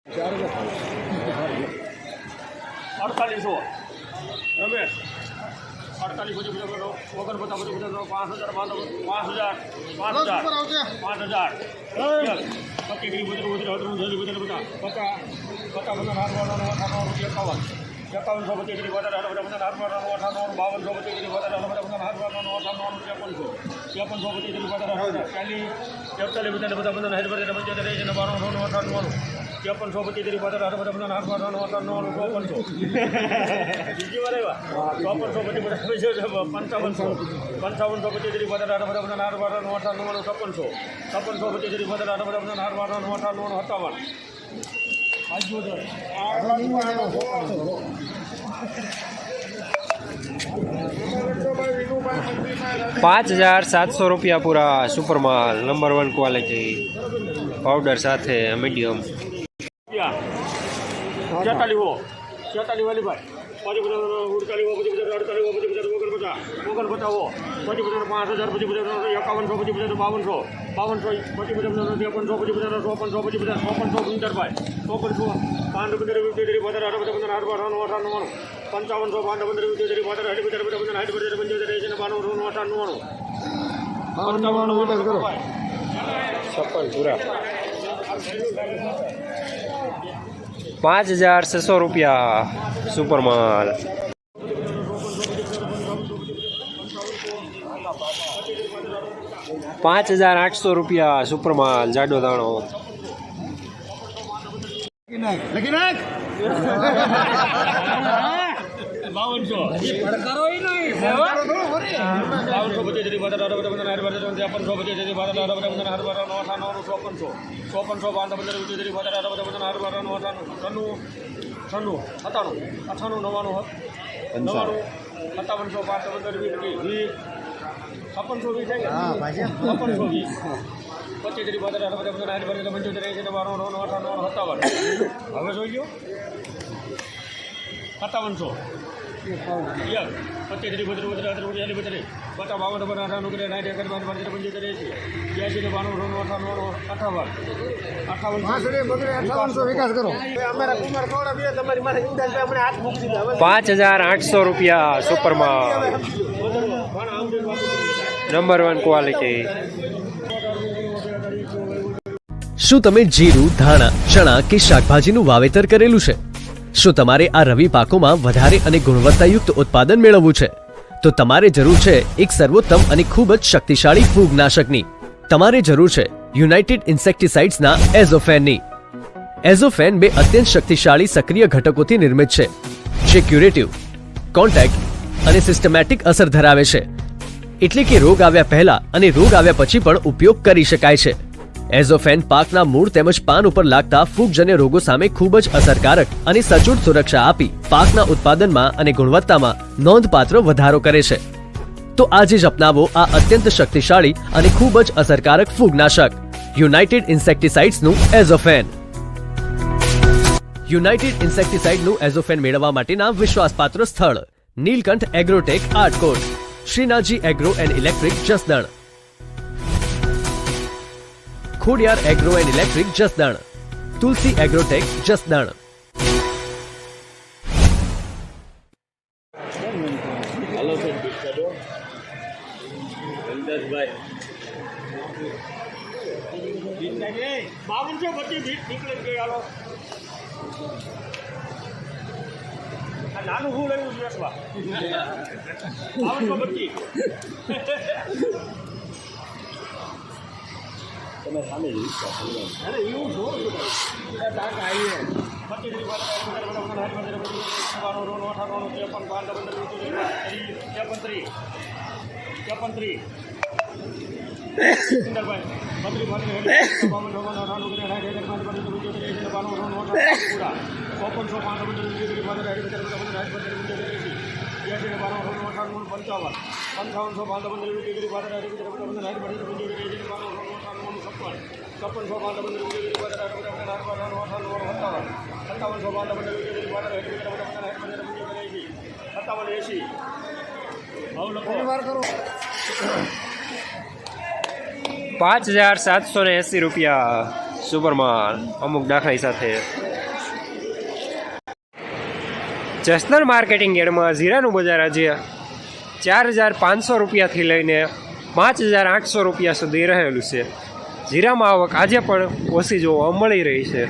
4800 રમેશ 48 50 50 50 5000 5000 ₹5700 पूरा सुपर माल number 1 quality powder साथ medium 46 वाली भाई ₹5600 सुपर माल ₹5800 सुपर माल जाडो दाणो ₹5800 सुपर माल नंबर 1 क्वालिटी શું તમે જીરું, ધાણા, ચણા કે શાકભાજીનું વાવેતર કરેલું છે? શું તમારે આ રવિ પાકોમાં વધારે અને ગુણવત્તાયુક્ત ઉત્પાદન મેળવવું છે? તો તમારે જરૂર છે એક સર્વોત્તમ અને ખૂબ જ શક્તિશાળી ફૂગનાશકની. તમારે જરૂર છે યુનાઇટેડ ઇન્સેક્ટિસાઇડ્સના એઝોફેનની. એઝોફેન બે અત્યંત શક્તિશાળી સક્રિય ઘટકોથી નિર્મિત છે જે ક્યુરેટિવ, કોન્ટેક્ટ અને સિસ્ટમેટિક અસર ધરાવે છે. એટલે કે રોગ આવ્યા પહેલા અને રોગ આવ્યા પછી પણ ઉપયોગ કરી શકાય છે. એઝોફેન પાકના મૂળ તેમજ પાન ઉપર લાગતા ફૂગજન્ય રોગો સામે ખૂબ જ અસરકારક અને સચોટ સુરક્ષા આપી પાકના ઉત્પાદનમાં અને ગુણવત્તામાં નોંધપાત્ર વધારો કરે છે. તો આજે જ અપનાવો આ અત્યંત શક્તિશાળી અને ખૂબ જ અસરકારક ફૂગનાશક યુનાઇટેડ ઇન્સેક્ટિસાઇડ્સનું એઝોફેન. યુનાઇટેડ ઇન્સેક્ટિસાઇડનું એઝોફેન મેળવવા માટેના વિશ્વાસપાત્ર સ્થળ Neelkanth Agrotech Atkot, Shrinathji Agro and Electric Jasdan, Khodiyar Agro and Electric Jasdan, Tulsi Agrotech Jasdan. નાનું હું લેવું છે તમે સામે એવું છો તાક આવીએ ₹5780 सुपर माल अमुक दाखलाई साथे જસદણ માર્કેટિંગ યાર્ડમાં જીરાનું બજાર આજે 4,500 રૂપિયાથી લઈને 5,800 રૂપિયા સુધી રહેલું છે. જીરામાં આવક આજે પણ ઓછી જોવા મળી રહી છે.